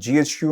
GHQ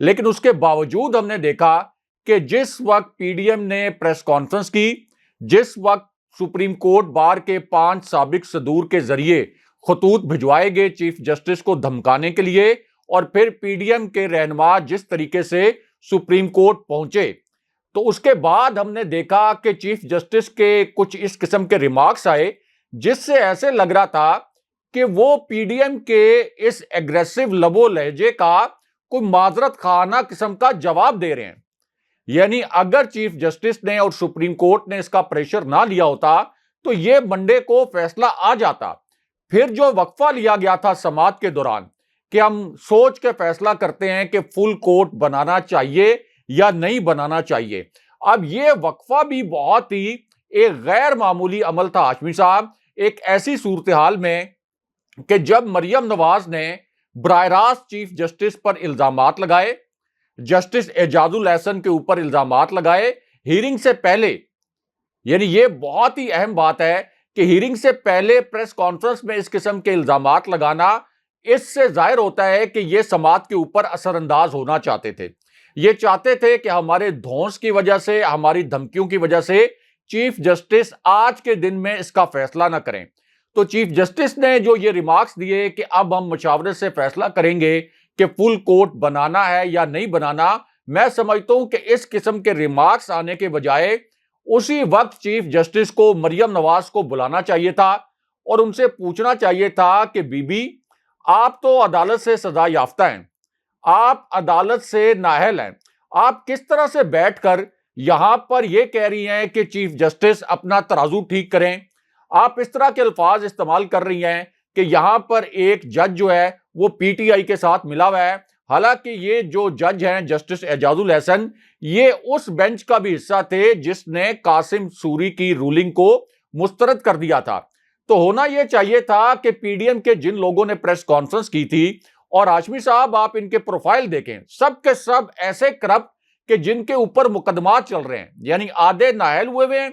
لیکن اس کے باوجود ہم نے دیکھا کہ جس وقت پی ڈی ایم نے پریس کانفرنس کی، جس وقت سپریم کورٹ بار کے 5 سابق صدور کے ذریعے خطوط بھجوائے گئے چیف جسٹس کو دھمکانے کے لیے، اور پھر پی ڈی ایم کے رہنما جس طریقے سے سپریم کورٹ پہنچے، تو اس کے بعد ہم نے دیکھا کہ چیف جسٹس کے کچھ اس قسم کے ریمارکس آئے جس سے ایسے لگ رہا تھا کہ وہ پی ڈی ایم کے اس ایگریسو لب و لہجے کا کوئی معذرت خانہ قسم کا جواب دے رہے ہیں. یعنی اگر چیف جسٹس نے اور سپریم کورٹ نے اس کا پریشر نہ لیا ہوتا تو یہ منڈے کو فیصلہ آ جاتا. پھر جو وقفہ لیا گیا تھا سماعت کے دوران کہ ہم سوچ کے فیصلہ کرتے ہیں کہ فل کورٹ بنانا چاہیے یا نہیں بنانا چاہیے، اب یہ وقفہ بھی بہت ہی ایک غیر معمولی عمل تھا ہاشمی صاحب، ایک ایسی صورتحال میں کہ جب مریم نواز نے براہ راست چیف جسٹس پر الزامات لگائے، جسٹس اعجاز الاحسن کے اوپر الزامات لگائے ہیرنگ سے پہلے. یعنی یہ بہت ہی اہم بات ہے کہ ہیرنگ سے پہلے پریس کانفرنس میں اس قسم کے الزامات لگانا، اس سے ظاہر ہوتا ہے کہ یہ سماعت کے اوپر اثر انداز ہونا چاہتے تھے. یہ چاہتے تھے کہ ہمارے دھونس کی وجہ سے، ہماری دھمکیوں کی وجہ سے چیف جسٹس آج کے دن میں اس کا فیصلہ نہ کریں. تو چیف جسٹس نے جو یہ ریمارکس دیے کہ اب ہم مشاورت سے فیصلہ کریں گے کہ فل کورٹ بنانا ہے یا نہیں بنانا، میں سمجھتا ہوں کہ اس قسم کے ریمارکس آنے کے بجائے اسی وقت چیف جسٹس کو مریم نواز کو بلانا چاہیے تھا اور ان سے پوچھنا چاہیے تھا کہ بی بی آپ تو عدالت سے سزا یافتہ ہیں، آپ عدالت سے نااہل ہیں، آپ کس طرح سے بیٹھ کر یہاں پر یہ کہہ رہی ہیں کہ چیف جسٹس اپنا ترازو ٹھیک کریں. آپ اس طرح کے الفاظ استعمال کر رہی ہیں کہ یہاں پر ایک جج جو ہے وہ پی ٹی آئی کے ساتھ ملا ہوا ہے، حالانکہ یہ جو جج ہیں جسٹس اعجاز الاحسن یہ اس بینچ کا بھی حصہ تھے جس نے قاسم سوری کی رولنگ کو مسترد کر دیا تھا. تو ہونا یہ چاہیے تھا کہ پی ڈی ایم کے جن لوگوں نے پریس کانفرنس کی تھی، اور ہاشمی صاحب آپ ان کے پروفائل دیکھیں، سب کے سب ایسے کرپٹ کہ جن کے اوپر مقدمات چل رہے ہیں، یعنی آدھے نااہل ہوئے ہیں،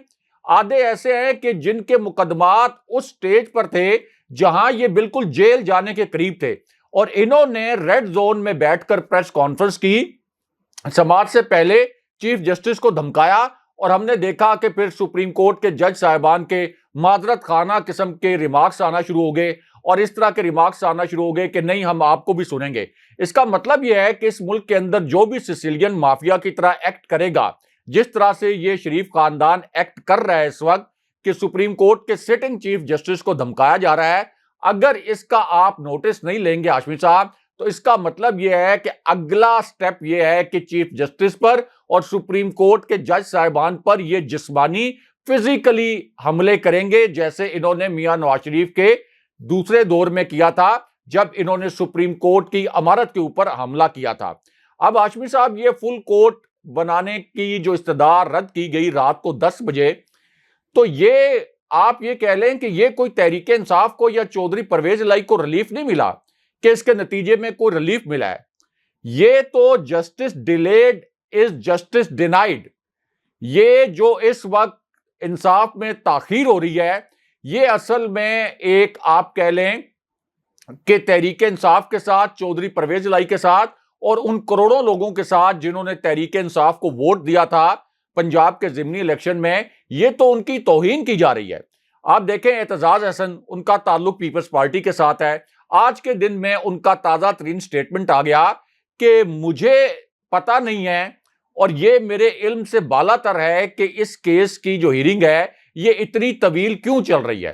آدھے ایسے ہیں کہ جن کے مقدمات اس سٹیج پر تھے جہاں یہ بالکل جیل جانے کے قریب تھے، اور انہوں نے ریڈ زون میں بیٹھ کر پریس کانفرنس کی، سماعت سے پہلے چیف جسٹس کو دھمکایا، اور ہم نے دیکھا کہ پھر سپریم کورٹ کے جج صاحبان کے معذرت خانہ قسم کے ریمارکس آنا شروع ہو گئے، اور اس طرح کے ریمارکس آنا شروع ہو گئے کہ نہیں ہم آپ کو بھی سنیں گے. اس کا مطلب یہ ہے کہ اس ملک کے اندر جو بھی سسیلین مافیا کی طرح ایکٹ کرے گا، جس طرح سے یہ شریف خاندان ایکٹ کر رہا ہے اس وقت کہ سپریم کورٹ کے سٹنگ چیف جسٹس کو دھمکایا جا رہا ہے، اگر اس کا آپ نوٹس نہیں لیں گے ہاشمی صاحب تو اس کا مطلب یہ ہے کہ اگلا سٹیپ یہ ہے کہ چیف جسٹس پر اور سپریم کورٹ کے جج صاحبان پر یہ جسمانی فزیکلی حملے کریں گے، جیسے انہوں نے میاں نواز شریف کے دوسرے دور میں کیا تھا جب انہوں نے سپریم کورٹ کی عمارت کے اوپر حملہ کیا تھا. اب ہاشمی صاحب یہ فل کورٹ بنانے کی جو استدعا رد کی گئی رات کو 10 بجے، تو یہ آپ یہ کہہ لیں کہ یہ کوئی تحریک انصاف کو یا چودھری پرویز الہی کو ریلیف نہیں ملا کہ اس کے نتیجے میں کوئی ریلیف ملا ہے. یہ تو جسٹس ڈیلیڈ از جسٹس ڈینائیڈ. یہ جو اس وقت انصاف میں تاخیر ہو رہی ہے، یہ اصل میں ایک آپ کہہ لیں کہ تحریک انصاف کے ساتھ، چودھری پرویز الہی کے ساتھ اور ان کروڑوں لوگوں کے ساتھ جنہوں نے تحریک انصاف کو ووٹ دیا تھا پنجاب کے ضمنی الیکشن میں، یہ تو ان کی توہین کی جا رہی ہے. آپ دیکھیں اعتزاز احسن، ان کا تعلق پیپلز پارٹی کے ساتھ ہے. آج کے دن میں ان کا تازہ ترین سٹیٹمنٹ آ گیا کہ مجھے پتہ نہیں ہے اور یہ میرے علم سے بالا تر ہے کہ اس کیس کی جو ہیرنگ ہے یہ اتنی طویل کیوں چل رہی ہے،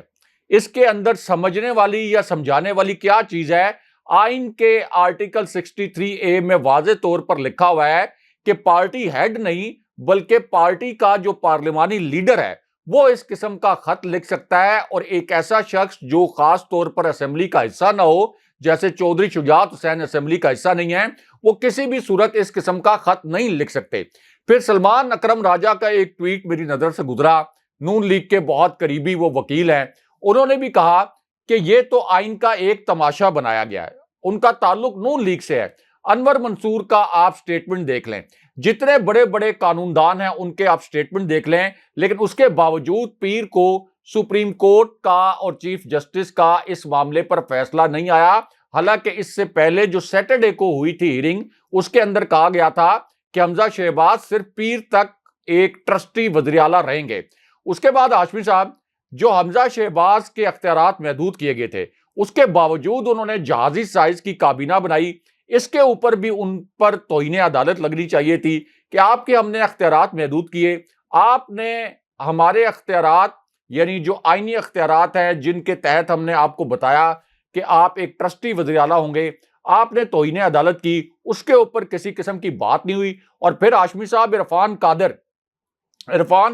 اس کے اندر سمجھنے والی یا سمجھانے والی کیا چیز ہے. آئین کے آرٹیکل 63A میں واضح طور پر لکھا ہوا ہے کہ پارٹی ہیڈ نہیں بلکہ پارٹی کا جو پارلیمانی لیڈر ہے وہ اس قسم کا خط لکھ سکتا ہے، اور ایک ایسا شخص جو خاص طور پر اسمبلی کا حصہ نہ ہو، جیسے چودھری شجاعت حسین اسمبلی کا حصہ نہیں ہے، وہ کسی بھی صورت اس قسم کا خط نہیں لکھ سکتے. پھر سلمان اکرم راجہ کا ایک ٹویٹ میری نظر سے گزرا، نون لیگ کے بہت قریبی وہ وکیل ہیں، انہوں نے بھی کہا کہ یہ تو آئین کا ایک تماشا بنایا گیا ہے. ان کا تعلق نون لیگ سے ہے. انور منصور کا آپ سٹیٹمنٹ دیکھ لیں، جتنے بڑے بڑے قانون دان ہیں ان کے آپ سٹیٹمنٹ دیکھ لیں، لیکن اس کے باوجود پیر کو سپریم کورٹ کا اور چیف جسٹس کا اس معاملے پر فیصلہ نہیں آیا. حالانکہ اس سے پہلے جو سیٹرڈے کو ہوئی تھی ہیرنگ، اس کے اندر کہا گیا تھا کہ حمزہ شہباز صرف پیر تک ایک ٹرسٹی وزیر اعلیٰ رہیں گے۔ اس کے بعد ہاشمی صاحب، جو حمزہ شہباز کے اختیارات محدود کیے گئے تھے، اس کے باوجود انہوں نے جہازی سائز کی کابینہ بنائی۔ اس کے اوپر بھی ان پر توہین عدالت لگنی چاہیے تھی کہ آپ کے ہم نے اختیارات محدود کیے، آپ نے ہمارے اختیارات یعنی جو آئینی اختیارات ہیں جن کے تحت ہم نے آپ کو بتایا کہ آپ ایک ٹرسٹی وزیر اعلیٰ ہوں گے، آپ نے توہین عدالت کی، اس کے اوپر کسی قسم کی بات نہیں ہوئی۔ اور پھر ہاشمی صاحب عرفان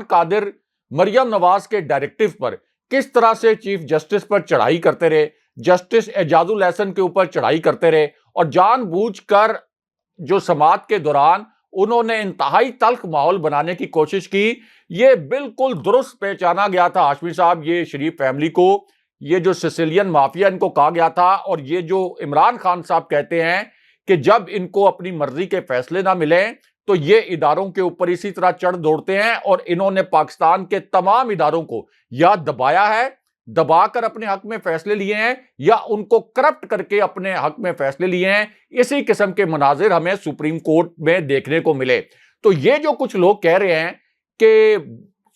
قادر مریم نواز کے ڈائریکٹو پر کس طرح سے چیف جسٹس پر چڑھائی کرتے رہے، جسٹس اعجاز الحسن کے اوپر چڑھائی کرتے رہے، اور جان بوجھ کر جو سماعت کے دوران انہوں نے انتہائی تلخ ماحول بنانے کی کوشش کی۔ یہ بالکل درست پہچانا گیا تھا ہاشمی صاحب، یہ شریف فیملی کو، یہ جو سسیلین مافیا ان کو کہا گیا تھا، اور یہ جو عمران خان صاحب کہتے ہیں کہ جب ان کو اپنی مرضی کے فیصلے نہ ملیں تو یہ اداروں کے اوپر اسی طرح چڑھ دوڑتے ہیں، اور انہوں نے پاکستان کے تمام اداروں کو یا دبایا ہے، دبا کر اپنے حق میں فیصلے لیے ہیں، یا ان کو کرپٹ کر کے اپنے حق میں فیصلے لیے ہیں۔ اسی قسم کے مناظر ہمیں سپریم کورٹ میں دیکھنے کو ملے۔ تو یہ جو کچھ لوگ کہہ رہے ہیں کہ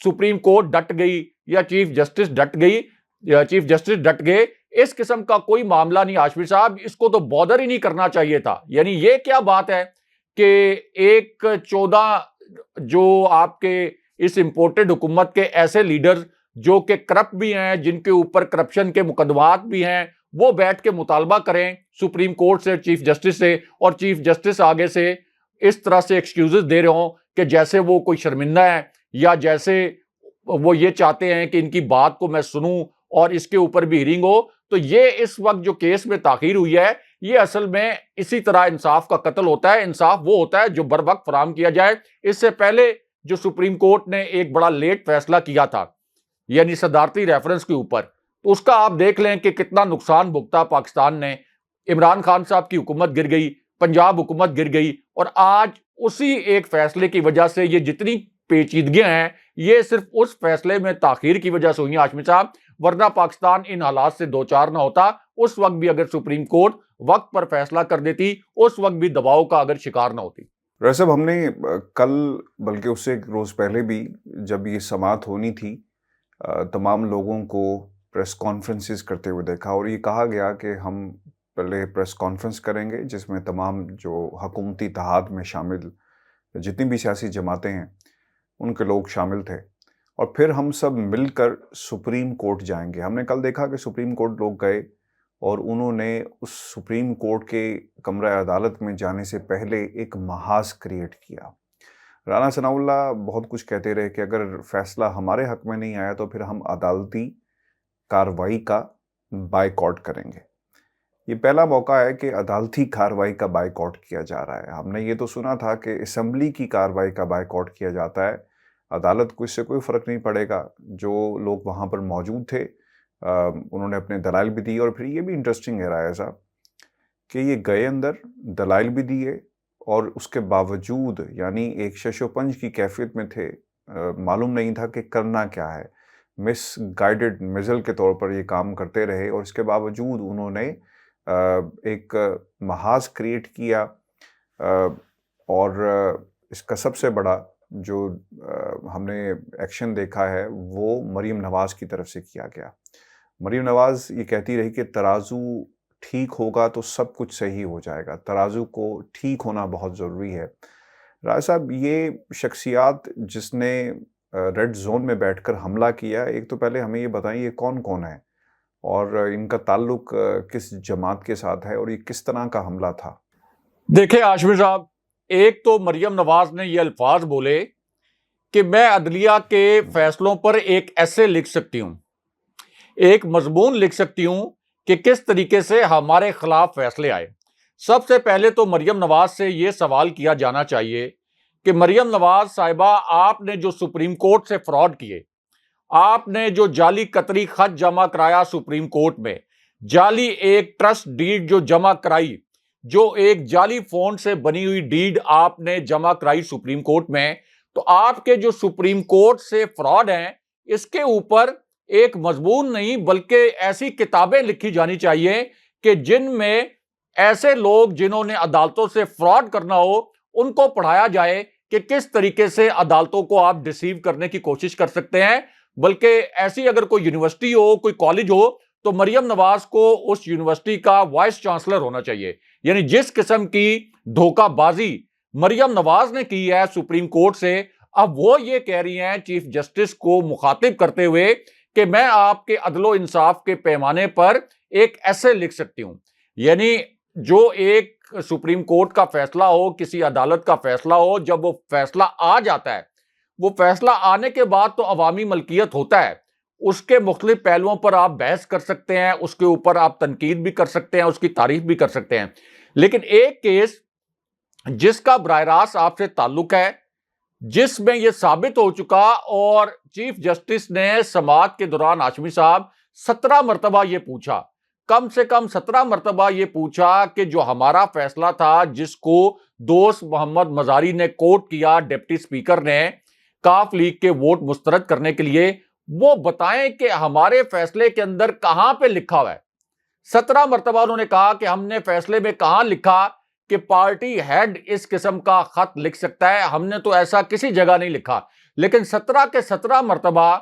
سپریم کورٹ ڈٹ گئی یا چیف جسٹس ڈٹ گئے، اس قسم کا کوئی معاملہ نہیں ہاشمی صاحب، اس کو تو بودر ہی نہیں کرنا چاہیے تھا۔ یعنی یہ کیا بات ہے کہ ایک 14 جو آپ کے اس امپورٹڈ حکومت کے ایسے لیڈر جو کہ کرپٹ بھی ہیں، جن کے اوپر کرپشن کے مقدمات بھی ہیں، وہ بیٹھ کے مطالبہ کریں سپریم کورٹ سے، چیف جسٹس سے، اور چیف جسٹس آگے سے اس طرح سے ایکسکیوزز دے رہے ہوں کہ جیسے وہ کوئی شرمندہ ہے، یا جیسے وہ یہ چاہتے ہیں کہ ان کی بات کو میں سنوں اور اس کے اوپر بھی ہیرنگ ہو۔ تو یہ اس وقت جو کیس میں تاخیر ہوئی ہے، یہ اصل میں اسی طرح انصاف کا قتل ہوتا ہے۔ انصاف وہ ہوتا ہے جو بر وقت فراہم کیا جائے۔ اس سے پہلے جو سپریم کورٹ نے ایک بڑا لیٹ فیصلہ کیا تھا، یعنی صدارتی ریفرنس کے اوپر، تو اس کا آپ دیکھ لیں کہ کتنا نقصان بھگتا پاکستان نے۔ عمران خان صاحب کی حکومت گر گئی، پنجاب حکومت گر گئی، اور آج اسی ایک فیصلے کی وجہ سے یہ جتنی پیچیدگیاں ہیں، یہ صرف اس فیصلے میں تاخیر کی وجہ سے ہوئی ہیں ہاشمی صاحب، ورنہ پاکستان ان حالات سے دوچار نہ ہوتا۔ اس وقت بھی اگر سپریم کورٹ وقت پر فیصلہ کر دیتی، اس وقت بھی دباؤ کا اگر شکار نہ ہوتی۔ رائے صاحب، ہم نے کل بلکہ اس سے ایک روز پہلے بھی جب یہ سماعت ہونی تھی، تمام لوگوں کو پریس کانفرنسز کرتے ہوئے دیکھا، اور یہ کہا گیا کہ ہم پہلے پریس کانفرنس کریں گے جس میں تمام جو حکومتی اتحاد میں شامل جتنی بھی سیاسی جماعتیں ہیں ان کے لوگ شامل تھے، اور پھر ہم سب مل کر سپریم کورٹ جائیں گے۔ ہم نے کل دیکھا کہ سپریم کورٹ لوگ گئے اور انہوں نے اس سپریم کورٹ کے کمرہ عدالت میں جانے سے پہلے ایک محاذ کریٹ کیا۔ رانا ثناء اللہ بہت کچھ کہتے رہے کہ اگر فیصلہ ہمارے حق میں نہیں آیا تو پھر ہم عدالتی کارروائی کا بائیکاٹ کریں گے۔ یہ پہلا موقع ہے کہ عدالتی کارروائی کا بائیکاٹ کیا جا رہا ہے۔ ہم نے یہ تو سنا تھا کہ اسمبلی کی کارروائی کا بائیکاٹ کیا جاتا ہے، عدالت کو اس سے کوئی فرق نہیں پڑے گا۔ جو لوگ وہاں پر موجود تھے انہوں نے اپنے دلائل بھی دی، اور پھر یہ بھی انٹرسٹنگ ہے رائے صاحب کہ یہ گئے اندر دلائل بھی دیے، اور اس کے باوجود یعنی ایک شش و پنج کی کیفیت میں تھے، معلوم نہیں تھا کہ کرنا کیا ہے، مس گائیڈڈ میزل کے طور پر یہ کام کرتے رہے، اور اس کے باوجود انہوں نے ایک محاذ کریٹ کیا۔ اور اس کا سب سے بڑا جو ہم نے ایکشن دیکھا ہے وہ مریم نواز کی طرف سے کیا گیا۔ مریم نواز یہ کہتی رہی کہ ترازو ٹھیک ہوگا تو سب کچھ صحیح ہو جائے گا، ترازو کو ٹھیک ہونا بہت ضروری ہے۔ رائے صاحب، یہ شخصیات جس نے ریڈ زون میں بیٹھ کر حملہ کیا، ایک تو پہلے ہمیں یہ بتائیں یہ کون کون ہے اور ان کا تعلق کس جماعت کے ساتھ ہے، اور یہ کس طرح کا حملہ تھا؟ دیکھیں ہاشمی صاحب، ایک تو مریم نواز نے یہ الفاظ بولے کہ میں عدلیہ کے فیصلوں پر ایک ایسے لکھ سکتی ہوں، ایک مضمون لکھ سکتی ہوں کہ کس طریقے سے ہمارے خلاف فیصلے آئے۔ سب سے پہلے تو مریم نواز سے یہ سوال کیا جانا چاہیے کہ مریم نواز صاحبہ، آپ نے جو سپریم کورٹ سے فراڈ کیے، آپ نے جو جعلی قطری خط جمع کرایا سپریم کورٹ میں، جعلی ایک ٹرسٹ ڈیڈ جو جمع کرائی، جو ایک جعلی فونٹ سے بنی ہوئی ڈیڈ آپ نے جمع کرائی سپریم کورٹ میں، تو آپ کے جو سپریم کورٹ سے فراڈ ہیں اس کے اوپر ایک مضمون نہیں بلکہ ایسی کتابیں لکھی جانی چاہیے کہ جن میں ایسے لوگ جنہوں نے عدالتوں سے فراڈ کرنا ہو ان کو پڑھایا جائے کہ کس طریقے سے عدالتوں کو آپ ڈسیو کرنے کی کوشش کر سکتے ہیں. بلکہ ایسی اگر کوئی یونیورسٹی ہو, کوئی کالج ہو, تو مریم نواز کو اس یونیورسٹی کا وائس چانسلر ہونا چاہیے. یعنی جس قسم کی دھوکہ بازی مریم نواز نے کی ہے سپریم کورٹ سے, اب وہ یہ کہہ رہی ہیں چیف جسٹس کو مخاطب کرتے ہوئے کہ میں آپ کے عدل و انصاف کے پیمانے پر ایک ایسے لکھ سکتی ہوں. یعنی جو ایک سپریم کورٹ کا فیصلہ ہو, کسی عدالت کا فیصلہ ہو, جب وہ فیصلہ آ جاتا ہے, وہ فیصلہ آنے کے بعد تو عوامی ملکیت ہوتا ہے, اس کے مختلف پہلوؤں پر آپ بحث کر سکتے ہیں, اس کے اوپر آپ تنقید بھی کر سکتے ہیں, اس کی تعریف بھی کر سکتے ہیں. لیکن ایک کیس جس کا براہ راست آپ سے تعلق ہے, جس میں یہ ثابت ہو چکا, اور چیف جسٹس نے سماعت کے دوران ہاشمی صاحب 17 مرتبہ یہ پوچھا, کم سے کم 17 مرتبہ یہ پوچھا کہ جو ہمارا فیصلہ تھا جس کو دوست محمد مزاری نے کوٹ کیا ڈپٹی سپیکر نے کاف لیگ کے ووٹ مسترد کرنے کے لیے, وہ بتائیں کہ ہمارے فیصلے کے اندر کہاں پہ لکھا ہوا ہے. 17 مرتبہ انہوں نے کہا کہ ہم نے فیصلے میں کہاں لکھا کہ پارٹی ہیڈ اس قسم کا خط لکھ سکتا ہے, ہم نے تو ایسا کسی جگہ نہیں لکھا. لیکن 17 کے 17 مرتبہ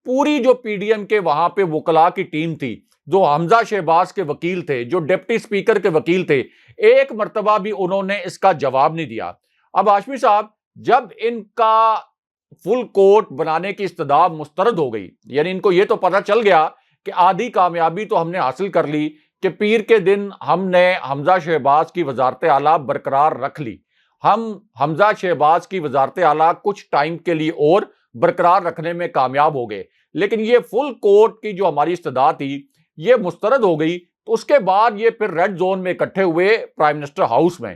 پوری جو پی ڈی ایم کے وہاں پہ وکلاء کی ٹیم تھی, جو حمزہ شہباز کے وکیل تھے, جو ڈپٹی سپیکر کے وکیل تھے, ایک مرتبہ بھی انہوں نے اس کا جواب نہیں دیا. اب ہاشمی صاحب جب ان کا فل کورٹ بنانے کی استدعا مسترد ہو گئی, یعنی ان کو یہ تو پتہ چل گیا کہ آدھی کامیابی تو ہم نے حاصل کر لی کہ پیر کے دن ہم نے حمزہ شہباز کی وزارت اعلیٰ برقرار رکھ لی, ہم حمزہ شہباز کی وزارت اعلیٰ کچھ ٹائم کے لیے اور برقرار رکھنے میں کامیاب ہو گئے. لیکن یہ فل کورٹ کی جو ہماری استدعا تھی یہ مسترد ہو گئی, تو اس کے بعد یہ پھر ریڈ زون میں اکٹھے ہوئے پرائم منسٹر ہاؤس میں.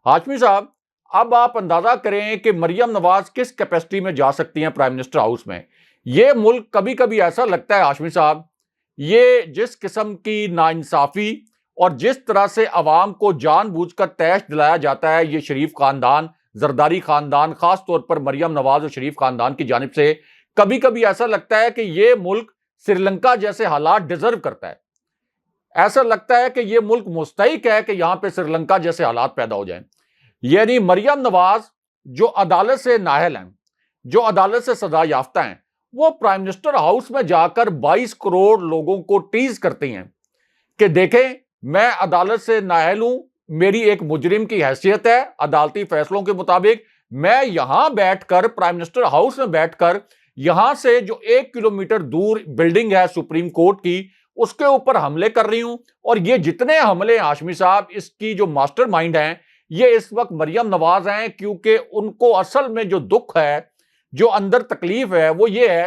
ہاشمی صاحب اب آپ اندازہ کریں کہ مریم نواز کس کیپیسٹی میں جا سکتی ہیں پرائم منسٹر ہاؤس میں. یہ ملک کبھی کبھی ایسا لگتا ہے ہاشمی صاحب, یہ جس قسم کی ناانصافی اور جس طرح سے عوام کو جان بوجھ کر تیش دلایا جاتا ہے, یہ شریف خاندان, زرداری خاندان, خاص طور پر مریم نواز اور شریف خاندان کی جانب سے, کبھی کبھی ایسا لگتا ہے کہ یہ ملک سری لنکا جیسے حالات ڈیزرو کرتا ہے. ایسا لگتا ہے کہ یہ ملک مستحق ہے کہ یہاں پہ سری لنکا جیسے حالات پیدا ہو جائیں. یعنی مریم نواز جو عدالت سے نااہل ہیں, جو عدالت سے سزا یافتہ ہیں, وہ پرائم منسٹر ہاؤس میں جا کر 22 کروڑ لوگوں کو ٹیز کرتی ہیں کہ دیکھیں میں عدالت سے نااہل ہوں, میری ایک مجرم کی حیثیت ہے, عدالتی فیصلوں کے مطابق میں یہاں بیٹھ کر پرائم منسٹر ہاؤس میں بیٹھ کر یہاں سے جو 1 کلومیٹر دور بلڈنگ ہے سپریم کورٹ کی, اس کے اوپر حملے کر رہی ہوں. اور یہ جتنے حملے ہاشمی صاحب, اس کی جو ماسٹر مائنڈ ہیں یہ اس وقت مریم نواز ہیں, کیونکہ ان کو اصل میں جو دکھ ہے, جو اندر تکلیف ہے, وہ یہ ہے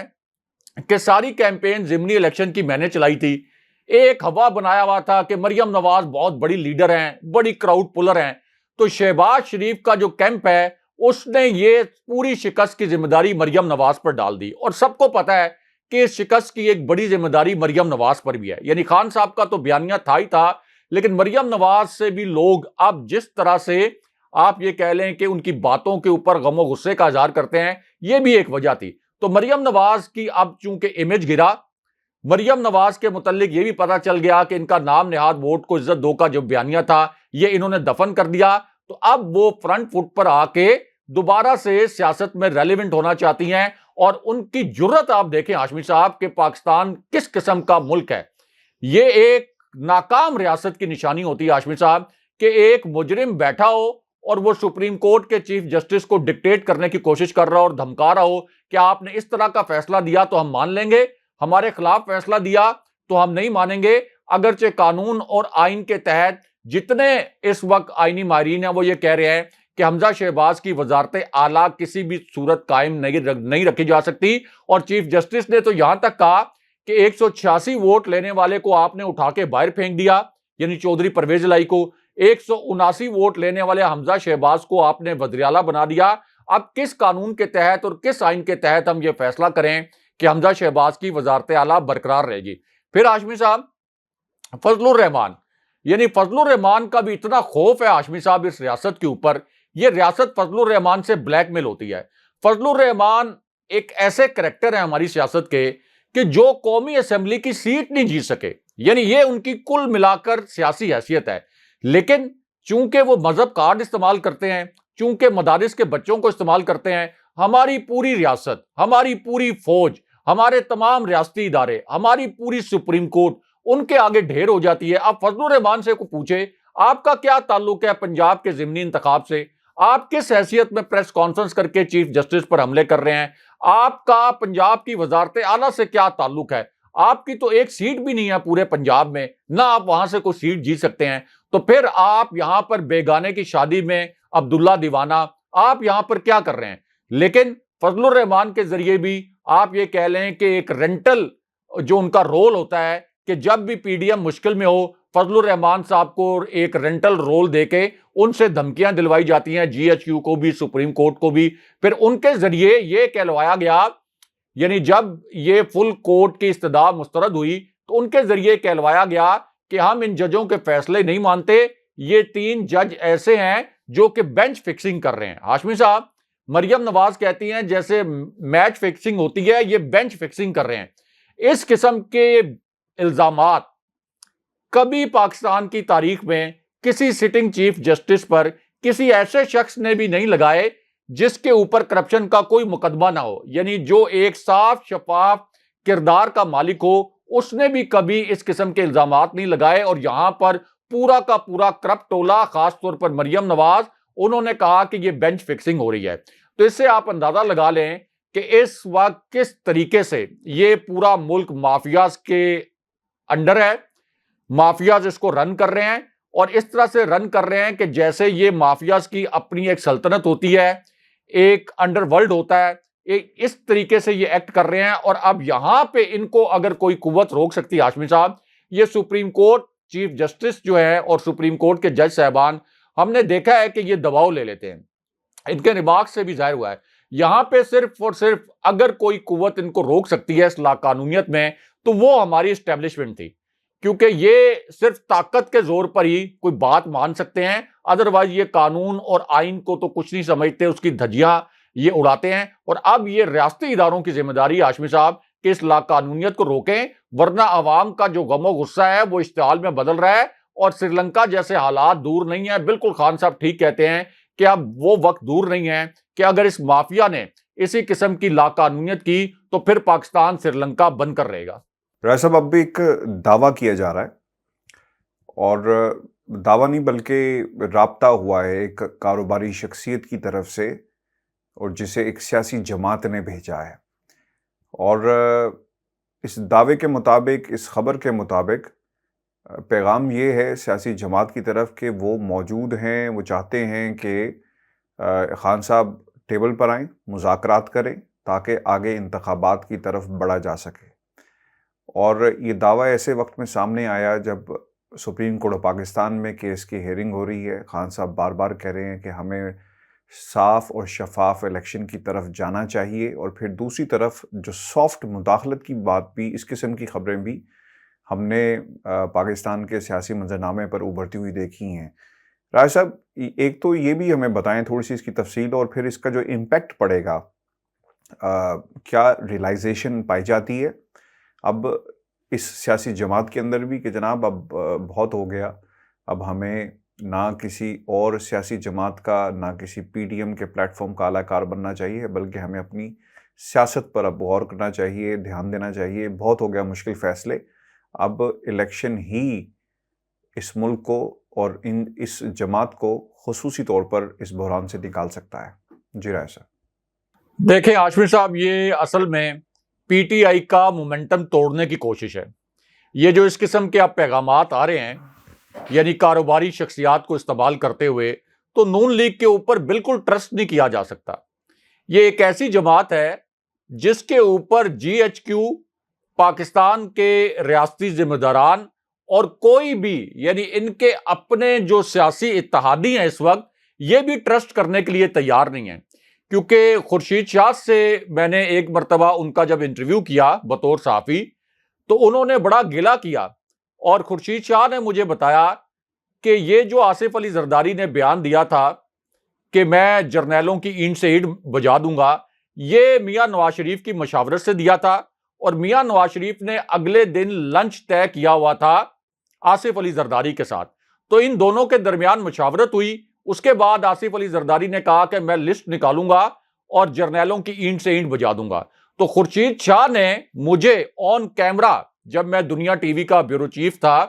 کہ ساری کیمپین ضمنی الیکشن کی میں نے چلائی تھی, ایک ہوا بنایا ہوا تھا کہ مریم نواز بہت بڑی لیڈر ہیں, بڑی کراؤڈ پلر ہیں, تو شہباز شریف کا جو کیمپ ہے اس نے یہ پوری شکست کی ذمہ داری مریم نواز پر ڈال دی. اور سب کو پتا ہے کہ اس شکست کی ایک بڑی ذمہ داری مریم نواز پر بھی ہے. یعنی خان صاحب کا تو بیانیہ تھا ہی تھا, لیکن مریم نواز سے بھی لوگ اب جس طرح سے آپ یہ کہہ لیں کہ ان کی باتوں کے اوپر غم و غصے کا اظہار کرتے ہیں, یہ بھی ایک وجہ تھی. تو مریم نواز کی اب چونکہ امیج گرا, مریم نواز کے متعلق یہ بھی پتا چل گیا کہ ان کا نام نہاد ووٹ کو عزت دو کا جو بیانیہ تھا یہ انہوں نے دفن کر دیا, تو اب وہ فرنٹ فٹ پر آ کے دوبارہ سے سیاست میں ریلیونٹ ہونا چاہتی ہیں. اور ان کی جرت آپ دیکھیں ہاشمی صاحب کہ پاکستان کس قسم کا ملک ہے. یہ ایک ناکام ریاست کی نشانی ہوتی ہے ہاشمی صاحب کہ ایک مجرم بیٹھا ہو اور وہ سپریم کورٹ کے چیف جسٹس کو ڈکٹیٹ کرنے کی کوشش کر رہا ہو اور دھمکا رہا ہو کہ آپ نے اس طرح کا فیصلہ دیا تو ہم مان لیں گے, ہمارے خلاف فیصلہ دیا تو ہم نہیں مانیں گے. اگرچہ قانون اور آئین کے تحت جتنے اس وقت آئینی ماہرین ہیں وہ یہ کہہ رہے ہیں کہ حمزہ شہباز کی وزارت اعلیٰ کسی بھی صورت قائم نہیں رکھی جا سکتی, اور چیف جسٹس نے تو یہاں تک کہا کہ 186 ووٹ لینے والے کو آپ نے اٹھا کے باہر پھینک دیا, یعنی چودھری پرویز الہی کو. 179 ووٹ لینے والے حمزہ شہباز کو آپ نے وزیر اعلیٰ بنا دیا. اب کس قانون کے تحت اور کس آئین کے تحت ہم یہ فیصلہ کریں کہ حمزہ شہباز کی وزارت اعلیٰ برقرار رہے گی؟ پھر ہاشمی صاحب فضل الرحمان, یعنی فضل الرحمان کا بھی اتنا خوف ہے ہاشمی صاحب اس ریاست کے اوپر, یہ ریاست فضل الرحمان سے بلیک میل ہوتی ہے. فضل الرحمان ایک ایسے کریکٹر ہیں ہماری سیاست کے کہ جو قومی اسمبلی کی سیٹ نہیں جیت سکے, یعنی یہ ان کی کل ملا کر سیاسی حیثیت ہے. لیکن چونکہ وہ مذہب کارڈ استعمال کرتے ہیں، چونکہ مدارس کے بچوں کو استعمال کرتے ہیں، ہماری پوری ریاست، ہماری پوری فوج، ہمارے تمام ریاستی ادارے، ہماری پوری سپریم کورٹ ان کے آگے ڈھیر ہو جاتی ہے. آپ فضل الرحمان سے کو پوچھے آپ کا کیا تعلق ہے پنجاب کے ضمنی انتخاب سے؟ آپ کس حیثیت میں پریس کانفرنس کر کے چیف جسٹس پر حملے کر رہے ہیں؟ آپ کا پنجاب کی وزارت اعلیٰ سے کیا تعلق ہے؟ آپ کی تو ایک سیٹ بھی نہیں ہے پورے پنجاب میں، نہ آپ وہاں سے کوئی سیٹ جیت سکتے ہیں. تو پھر آپ یہاں پر بیگانے کی شادی میں عبداللہ دیوانہ آپ یہاں پر کیا کر رہے ہیں؟ لیکن فضل الرحمان کے ذریعے بھی آپ یہ کہہ لیں کہ ایک رینٹل جو ان کا رول ہوتا ہے کہ جب بھی پی ڈی ایم مشکل میں ہو فضل الرحمان صاحب کو ایک رینٹل رول دے کے ان سے دھمکیاں دلوائی جاتی ہیں، جی ایچ کیو کو بھی، سپریم کورٹ کو بھی. پھر ان کے ذریعے یہ کہلوایا گیا، یعنی جب یہ فل کورٹ کی استدعا مسترد ہوئی تو ان کے ذریعے کہلوایا گیا کہ ہم ان ججوں کے فیصلے نہیں مانتے، یہ 3 جج ایسے ہیں جو کہ بینچ فکسنگ کر رہے ہیں. ہاشمی صاحب، مریم نواز کہتی ہیں جیسے میچ فکسنگ ہوتی ہے، یہ بینچ فکسنگ کر رہے ہیں. اس قسم کے الزامات کبھی پاکستان کی تاریخ میں کسی سٹنگ چیف جسٹس پر کسی ایسے شخص نے بھی نہیں لگائے جس کے اوپر کرپشن کا کوئی مقدمہ نہ ہو. یعنی جو ایک صاف شفاف کردار کا مالک ہو اس نے بھی کبھی اس قسم کے الزامات نہیں لگائے. اور یہاں پر پورا کا پورا کرپٹ ٹولہ، خاص طور پر مریم نواز، انہوں نے کہا کہ یہ بینچ فکسنگ ہو رہی ہے. تو اس سے آپ اندازہ لگا لیں کہ اس وقت کس طریقے سے یہ پورا ملک مافیاز کے انڈر ہے. مافیاز اس کو رن کر رہے ہیں اور اس طرح سے رن کر رہے ہیں کہ جیسے یہ مافیاز کی اپنی ایک سلطنت ہوتی ہے، ایک انڈر ورلڈ ہوتا ہے، اس طریقے سے یہ ایکٹ کر رہے ہیں. اور اب یہاں پہ ان کو اگر کوئی قوت روک سکتی ہے ہاشمی صاحب، یہ سپریم کورٹ چیف جسٹس جو ہے اور سپریم کورٹ کے جج صاحبان، ہم نے دیکھا ہے کہ یہ دباؤ لے لیتے ہیں. ان کے ریمارک سے بھی ظاہر ہوا ہے یہاں پہ صرف اور صرف اگر کوئی قوت ان کو روک سکتی ہے اس لا قانونیت میں تو وہ ہماری اسٹیبلشمنٹ تھی، کیونکہ یہ صرف طاقت کے زور پر ہی کوئی بات مان سکتے ہیں. ادروائز یہ قانون اور آئین کو تو کچھ نہیں سمجھتے، اس کی دھجیاں یہ اڑاتے ہیں. اور اب یہ ریاستی اداروں کی ذمہ داری ہے ہاشمی صاحب کہ اس لا قانونیت کو روکیں، ورنہ عوام کا جو غم و غصہ ہے وہ اشتعال میں بدل رہا ہے اور سری لنکا جیسے حالات دور نہیں ہیں. بالکل خان صاحب ٹھیک کہتے ہیں کہ اب وہ وقت دور نہیں ہے کہ اگر اس مافیا نے اسی قسم کی لا قانونیت کی تو پھر پاکستان سری لنکا بن کر رہے گا. رائے صاحب، اب بھی ایک دعویٰ کیا جا رہا ہے، اور دعویٰ نہیں بلکہ رابطہ ہوا ہے ایک کاروباری شخصیت کی طرف سے، اور جسے ایک سیاسی جماعت نے بھیجا ہے. اور اس دعوے کے مطابق، اس خبر کے مطابق پیغام یہ ہے سیاسی جماعت کی طرف کہ وہ موجود ہیں، وہ چاہتے ہیں کہ خان صاحب ٹیبل پر آئیں، مذاکرات کریں تاکہ آگے انتخابات کی طرف بڑھا جا سکے. اور یہ دعویٰ ایسے وقت میں سامنے آیا جب سپریم کورٹ آف پاکستان میں کیس کی ہیئرنگ ہو رہی ہے. خان صاحب بار بار کہہ رہے ہیں کہ ہمیں صاف اور شفاف الیکشن کی طرف جانا چاہیے، اور پھر دوسری طرف جو سافٹ مداخلت کی بات بھی، اس قسم کی خبریں بھی ہم نے پاکستان کے سیاسی منظرنامے پر ابھرتی ہوئی دیکھی ہیں. رائے صاحب، ایک تو یہ بھی ہمیں بتائیں تھوڑی سی اس کی تفصیل، اور پھر اس کا جو امپیکٹ پڑے گا، کیا ریلائزیشن پائی جاتی ہے اب اس سیاسی جماعت کے اندر بھی کہ جناب اب بہت ہو گیا، اب ہمیں نہ کسی اور سیاسی جماعت کا، نہ کسی پی ڈی ایم کے پلیٹ فارم کا اعلی کار بننا چاہیے، بلکہ ہمیں اپنی سیاست پر اب غور کرنا چاہیے، دھیان دینا چاہیے. بہت ہو گیا مشکل فیصلے، اب الیکشن ہی اس ملک کو اور اس جماعت کو خصوصی طور پر اس بحران سے نکال سکتا ہے. جی رائے صاحب. دیکھیں ہاشمی صاحب، یہ اصل میں پی ٹی آئی کا مومنٹم توڑنے کی کوشش ہے. یہ جو اس قسم کے اب پیغامات آ رہے ہیں، یعنی کاروباری شخصیات کو استعمال کرتے ہوئے، تو نون لیگ کے اوپر بالکل ٹرسٹ نہیں کیا جا سکتا. یہ ایک ایسی جماعت ہے جس کے اوپر جی ایچ کیو، پاکستان کے ریاستی ذمہ داران اور کوئی بھی، یعنی ان کے اپنے جو سیاسی اتحادی ہیں اس وقت، یہ بھی ٹرسٹ کرنے کے لیے تیار نہیں ہیں. کیونکہ خورشید شاہ سے میں نے ایک مرتبہ ان کا جب انٹرویو کیا بطور صحافی، تو انہوں نے بڑا گلہ کیا، اور خورشید شاہ نے مجھے بتایا کہ یہ جو آصف علی زرداری نے بیان دیا تھا کہ میں جرنیلوں کی اینٹ سے اینٹ بجا دوں گا، یہ میاں نواز شریف کی مشاورت سے دیا تھا، اور میاں نواز شریف نے اگلے دن لنچ طے کیا ہوا تھا آصف علی زرداری کے ساتھ. تو ان دونوں کے درمیان مشاورت ہوئی. اس کے بعد آصف علی زرداری نے کہا کہ میں لسٹ نکالوں گا اور جرنیلوں کی اینٹ سے اینٹ بجا دوں گا. تو خورشید شاہ نے مجھے آن کیمرہ، جب میں دنیا ٹی وی کا بیورو چیف تھا،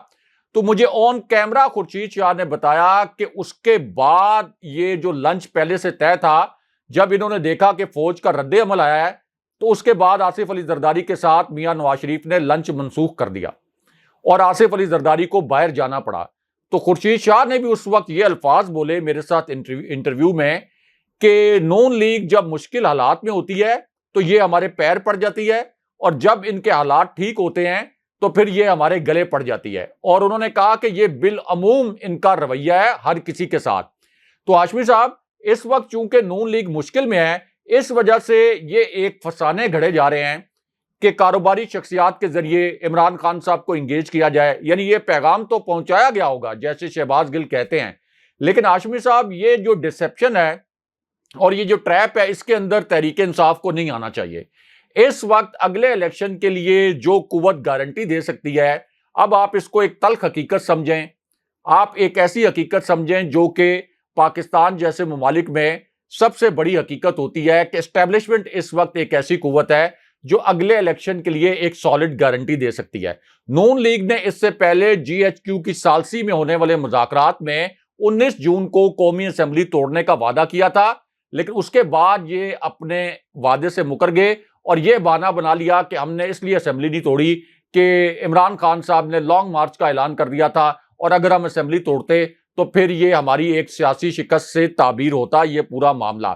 تو مجھے آن کیمرہ خورشید شاہ نے بتایا کہ اس کے بعد یہ جو لنچ پہلے سے طے تھا، جب انہوں نے دیکھا کہ فوج کا رد عمل آیا ہے، تو اس کے بعد آصف علی زرداری کے ساتھ میاں نواز شریف نے لنچ منسوخ کر دیا اور آصف علی زرداری کو باہر جانا پڑا. تو خورشید شاہ نے بھی اس وقت یہ الفاظ بولے میرے ساتھ انٹرویو میں کہ نون لیگ جب مشکل حالات میں ہوتی ہے تو یہ ہمارے پیر پڑ جاتی ہے، اور جب ان کے حالات ٹھیک ہوتے ہیں تو پھر یہ ہمارے گلے پڑ جاتی ہے. اور انہوں نے کہا کہ یہ بالعموم ان کا رویہ ہے ہر کسی کے ساتھ. تو ہاشمی صاحب، اس وقت چونکہ نون لیگ مشکل میں ہے، اس وجہ سے یہ ایک فسانے گھڑے جا رہے ہیں کہ کاروباری شخصیات کے ذریعے عمران خان صاحب کو انگیج کیا جائے. یعنی یہ پیغام تو پہنچایا گیا ہوگا جیسے شہباز گل کہتے ہیں، لیکن ہاشمی صاحب یہ جو ڈسیپشن ہے اور یہ جو ٹریپ ہے، اس کے اندر تحریک انصاف کو نہیں آنا چاہیے. اس وقت اگلے الیکشن کے لیے جو قوت گارنٹی دے سکتی ہے، اب آپ اس کو ایک تلخ حقیقت سمجھیں، آپ ایک ایسی حقیقت سمجھیں جو کہ پاکستان جیسے ممالک میں سب سے بڑی حقیقت ہوتی ہے کہ اسٹیبلشمنٹ اس وقت ایک ایسی قوت ہے جو اگلے الیکشن کے لیے ایک سالڈ گارنٹی دے سکتی ہے. نون لیگ نے اس سے پہلے جی ایچ کیو کی ثالثی میں ہونے والے مذاکرات میں 19 جون کو قومی اسمبلی توڑنے کا وعدہ کیا تھا، لیکن اس کے بعد یہ اپنے وعدے سے مکر گئے اور یہ بہانہ بنا لیا کہ ہم نے اس لیے اسمبلی نہیں توڑی کہ عمران خان صاحب نے لانگ مارچ کا اعلان کر دیا تھا، اور اگر ہم اسمبلی توڑتے تو پھر یہ ہماری ایک سیاسی شکست سے تعبیر ہوتا یہ پورا معاملہ.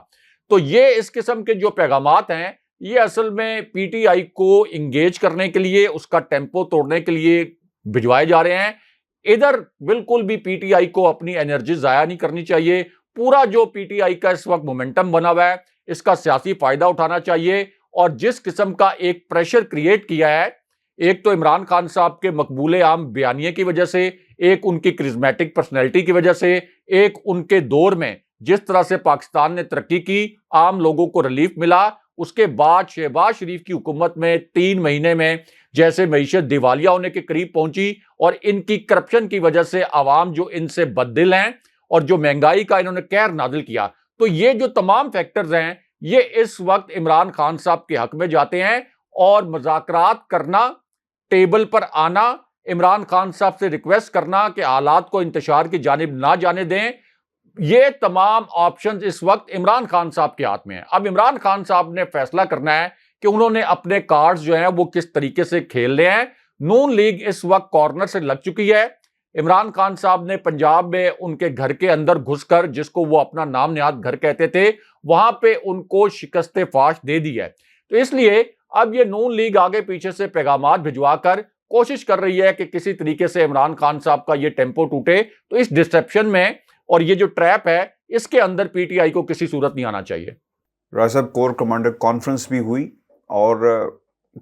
تو یہ اس قسم کے جو پیغامات ہیں، یہ اصل میں پی ٹی آئی کو انگیج کرنے کے لیے، اس کا ٹیمپو توڑنے کے لیے بھجوائے جا رہے ہیں. ادھر بالکل بھی پی ٹی آئی کو اپنی انرجی ضائع نہیں کرنی چاہیے. پورا جو پی ٹی آئی کا اس وقت مومنٹم بنا ہوا ہے، اس کا سیاسی فائدہ اٹھانا چاہیے. اور جس قسم کا ایک پریشر کریٹ کیا ہے، ایک تو عمران خان صاحب کے مقبول عام بیانیے کی وجہ سے، ایک ان کی کرزمیٹک پرسنالٹی کی وجہ سے، ایک ان کے دور میں جس طرح سے پاکستان نے ترقی کی، عام لوگوں کو ریلیف ملا. اس کے بعد شہباز شریف کی حکومت میں 3 مہینے میں جیسے معیشت دیوالیہ ہونے کے قریب پہنچی، اور ان کی کرپشن کی وجہ سے عوام جو ان سے بددل ہیں اور جو مہنگائی کا انہوں نے قہر نازل کیا. تو یہ جو تمام فیکٹرز ہیں، یہ اس وقت عمران خان صاحب کے حق میں جاتے ہیں، اور مذاکرات کرنا، ٹیبل پر آنا، عمران خان صاحب سے ریکویسٹ کرنا کہ حالات کو انتشار کی جانب نہ جانے دیں، یہ تمام آپشنز اس وقت عمران خان صاحب کے ہاتھ میں ہیں. اب عمران خان صاحب نے فیصلہ کرنا ہے کہ انہوں نے اپنے کارڈز جو ہیں وہ کس طریقے سے کھیل رہے ہیں. نون لیگ اس وقت کارنر سے لگ چکی ہے. عمران خان صاحب نے پنجاب میں ان کے گھر کے اندر گھس کر، جس کو وہ اپنا نام نہاد گھر کہتے تھے، وہاں پہ ان کو شکست فاش دے دی ہے. تو اس لیے اب یہ نون لیگ آگے پیچھے سے پیغامات بھجوا کر کوشش کر رہی ہے کہ کسی طریقے سے عمران خان صاحب کا یہ ٹیمپو ٹوٹے. تو اس ڈسپشن میں اور یہ جو ٹریپ ہے، اس کے اندر پی ٹی آئی کو کسی صورت نہیں آنا چاہیے. راج صاحب، کور کمانڈر کانفرنس بھی ہوئی، اور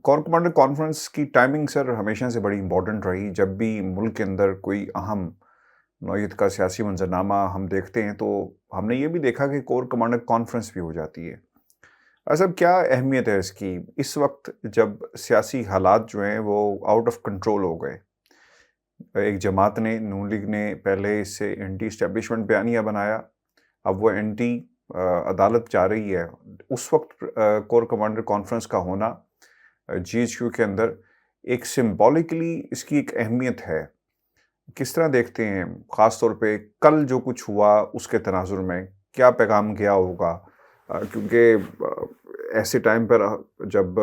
کور کمانڈر کانفرنس کی ٹائمنگ سر ہمیشہ سے بڑی امپورٹنٹ رہی. جب بھی ملک کے اندر کوئی اہم نوعیت کا سیاسی منظرنامہ ہم دیکھتے ہیں تو ہم نے یہ بھی دیکھا کہ کور کمانڈر کانفرنس بھی ہو جاتی ہے. راج صاحب، کیا اہمیت ہے اس کی اس وقت جب سیاسی حالات جو ہیں وہ آؤٹ آف کنٹرول ہو گئے؟ ایک جماعت نے، نون لیگ نے پہلے اس سے اینٹی اسٹیبلشمنٹ بیانیہ بنایا، اب وہ اینٹی عدالت جا رہی ہے. اس وقت کور کمانڈر کانفرنس کا ہونا جی ایچ کیو کے اندر ایک سمبولکلی اس کی ایک اہمیت ہے. کس طرح دیکھتے ہیں، خاص طور پہ کل جو کچھ ہوا اس کے تناظر میں کیا پیغام گیا ہوگا؟ کیونکہ ایسے ٹائم پر جب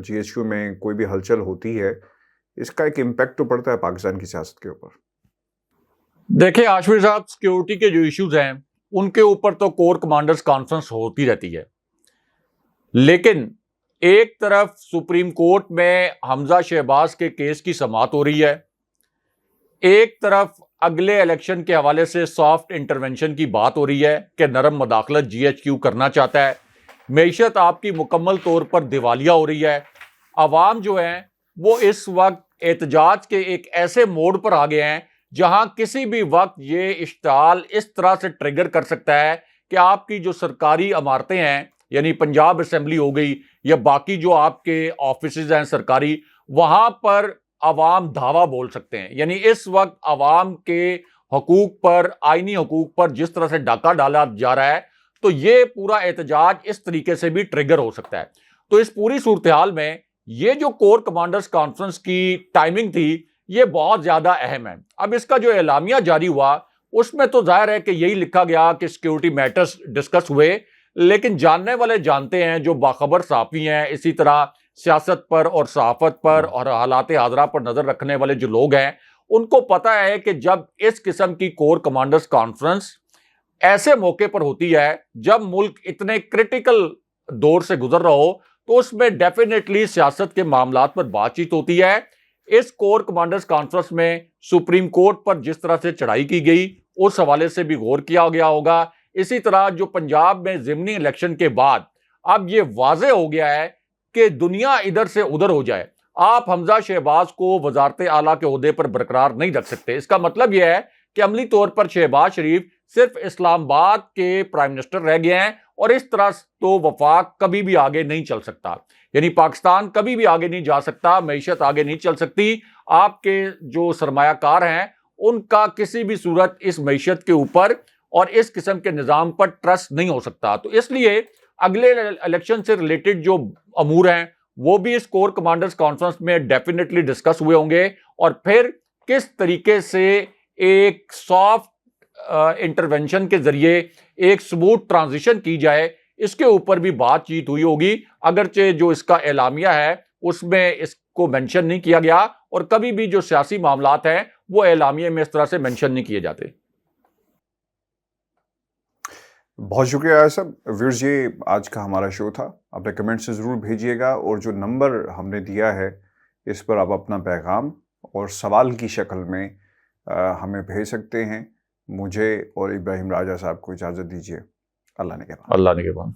جی ایچ کیو میں کوئی بھی ہلچل ہوتی ہے، اس کا ایک امپیکٹ تو پڑتا ہے پاکستان کی سیاست کے اوپر. دیکھیں ہاشمی صاحب، سیکیورٹی کے جو ایشوز ہیں ان کے اوپر تو کور کمانڈرز کانفرنس ہوتی رہتی ہے، لیکن ایک طرف سپریم کورٹ میں حمزہ شہباز کے کیس کی سماعت ہو رہی ہے، ایک طرف اگلے الیکشن کے حوالے سے سافٹ انٹرونشن کی بات ہو رہی ہے کہ نرم مداخلت جی ایچ کیو کرنا چاہتا ہے. معیشت آپ کی مکمل طور پر دیوالیہ ہو رہی ہے. عوام جو ہیں وہ اس وقت احتجاج کے ایک ایسے موڈ پر آ گئے ہیں جہاں کسی بھی وقت یہ اشتعال اس طرح سے ٹریگر کر سکتا ہے کہ آپ کی جو سرکاری عمارتیں ہیں یعنی پنجاب اسمبلی ہو گئی یا باقی جو آپ کے آفیسز ہیں سرکاری، وہاں پر عوام دعویٰ بول سکتے ہیں. یعنی اس وقت عوام کے حقوق پر، آئینی حقوق پر جس طرح سے ڈاکہ ڈالا جا رہا ہے، تو یہ پورا احتجاج اس طریقے سے بھی ٹریگر ہو سکتا ہے. تو اس پوری صورتحال میں یہ جو کور کمانڈرز کانفرنس کی ٹائمنگ تھی یہ بہت زیادہ اہم ہے. اب اس کا جو اعلامیہ جاری ہوا اس میں تو ظاہر ہے کہ یہی لکھا گیا کہ سیکیورٹی میٹرز ڈسکس ہوئے، لیکن جاننے والے جانتے ہیں، جو باخبر صحافی ہیں، اسی طرح سیاست پر اور صحافت پر اور حالات حاضرہ پر نظر رکھنے والے جو لوگ ہیں، ان کو پتہ ہے کہ جب اس قسم کی کور کمانڈرز کانفرنس ایسے موقع پر ہوتی ہے جب ملک اتنے کرٹیکل دور سے گزر رہا ہو، تو اس میں ڈیفینیٹلی سیاست کے معاملات پر بات چیت ہوتی ہے. اس کور کمانڈرز کانفرنس میں سپریم کورٹ پر جس طرح سے چڑھائی کی گئی اس حوالے سے بھی غور کیا گیا ہوگا. اسی طرح جو پنجاب میں ضمنی الیکشن کے بعد اب یہ واضح ہو گیا ہے کہ دنیا ادھر سے ادھر ہو جائے، آپ حمزہ شہباز کو وزارت اعلیٰ کے عہدے پر برقرار نہیں رکھ سکتے. اس کا مطلب یہ ہے کہ عملی طور پر شہباز شریف صرف اسلام آباد کے پرائم منسٹر رہ گئے ہیں، اور اس طرح تو وفاق کبھی بھی آگے نہیں چل سکتا. یعنی پاکستان کبھی بھی آگے نہیں جا سکتا، معیشت آگے نہیں چل سکتی. آپ کے جو سرمایہ کار ہیں ان کا کسی بھی صورت اس معیشت کے اوپر اور اس قسم کے نظام پر ٹرسٹ نہیں ہو سکتا. تو اس لیے اگلے الیکشن سے ریلیٹڈ جو امور ہیں وہ بھی اس کور کمانڈرز کانفرنس میں ڈیفینیٹلی ڈسکس ہوئے ہوں گے، اور پھر کس طریقے سے ایک سافٹ انٹرونشن کے ذریعے ایک سموتھ ٹرانزیشن کی جائے، اس کے اوپر بھی بات چیت ہوئی ہوگی. اگرچہ جو اس کا اعلامیہ ہے اس میں اس کو مینشن نہیں کیا گیا، اور کبھی بھی جو سیاسی معاملات ہیں وہ اعلامیے میں اس طرح سے مینشن نہیں کیے جاتے. بہت شکریہ ایسا. ویورز، یہ آج کا ہمارا شو تھا. اپنے کمنٹ سے ضرور بھیجیے گا، اور جو نمبر ہم نے دیا ہے اس پر آپ اپنا پیغام اور سوال کی شکل میں ہمیں بھیج سکتے ہیں. مجھے اور ابراہیم راجہ صاحب کو اجازت دیجیے. اللہ نگہبان. اللہ نگہبان.